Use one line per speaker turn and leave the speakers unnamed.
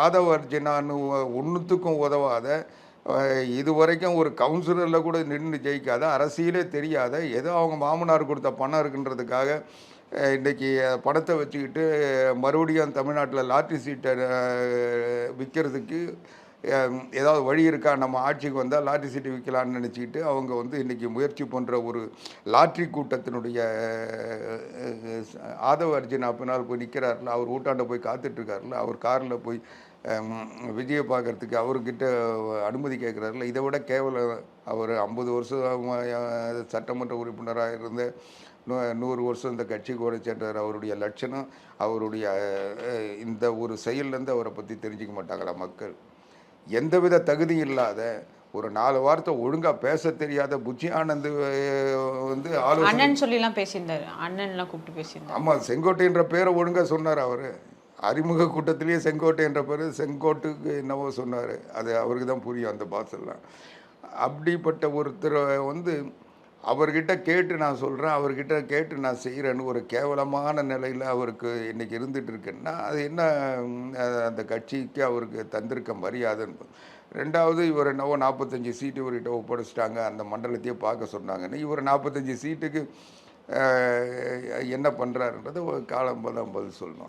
ஆதவ அர்ஜுனான்னு ஒன்றுத்துக்கும் உதவாத, இதுவரைக்கும் ஒரு கவுன்சிலரில் கூட நின்று ஜெயிக்காத, அரசியலே தெரியாத, ஏதோ அவங்க மாமனார் கொடுத்த பணம் இருக்குன்றதுக்காக இன்றைக்கி பணத்தை வச்சுக்கிட்டு மறுபடியும் தமிழ்நாட்டில் லாட்ரி சீட்டை விற்கிறதுக்கு ஏதாவது வழி இருக்கா, நம்ம ஆட்சிக்கு வந்தால் லாட்ரி சீட்டு விற்கலான்னு நினச்சிக்கிட்டு அவங்க இன்றைக்கி முயற்சி பண்ணுற ஒரு லாட்ரி கூட்டத்தினுடைய ஆதவ அர்ஜுனா பின்னால் போய் நிற்கிறார்ல, அவர் ஊட்டாண்ட போய் காத்துட்ருக்காருல, அவர் காரில் போய் விஜயை பார்க்குறதுக்கு அவர்கிட்ட அனுமதி கேட்குறாருல, இதை விட கேவலம். அவர் 50 வருஷம் சட்டமன்ற உறுப்பினராக இருந்த 100 வருஷம் இந்த கட்சி கூட சேர்ந்தார். அவருடைய லட்சணம், அவருடைய இந்த ஒரு செயல்லேருந்து அவரை பற்றி தெரிஞ்சிக்க மாட்டாங்களா மக்கள்? எந்தவித தகுதி இல்லாத, ஒரு 4 வார்த்தை ஒழுங்காக பேச தெரியாத புச்சி ஆனந்த்
அண்ணன் சொல்லிலாம் பேசியிருந்தாரு, அண்ணன்லாம் கூப்பிட்டு பேசியிருந்தார்.
ஆமாம், செங்கோட்டைன்ற பேரை ஒழுங்காக சொன்னார் அவர். அறிமுக கூட்டத்திலேயே செங்கோட்டை என்ற பேர், செங்கோட்டுக்கு என்னவோ சொன்னார். அது அவருக்கு தான் புரியும் அந்த பாசெல்லாம். அப்படிப்பட்ட ஒருத்தர் அவர்கிட்ட கேட்டு நான் சொல்கிறேன், அவர்கிட்ட கேட்டு நான் செய்கிறேன்னு ஒரு கேவலமான நிலையில் அவருக்கு இன்றைக்கி இருந்துகிட்டு இருக்குன்னா, அது என்ன அந்த கட்சிக்கு அவருக்கு தந்திருக்க மரியாதைன்னு. ரெண்டாவது, இவர் என்னவோ 45 சீட்டு இவர்கிட்ட ஒப்படைச்சிட்டாங்க, அந்த மண்டலத்தையே பார்க்க சொன்னாங்கன்னு. இவர் 45 சீட்டுக்கு என்ன பண்ணுறாருன்றது காலம் தான் பதில் சொல்லணும்.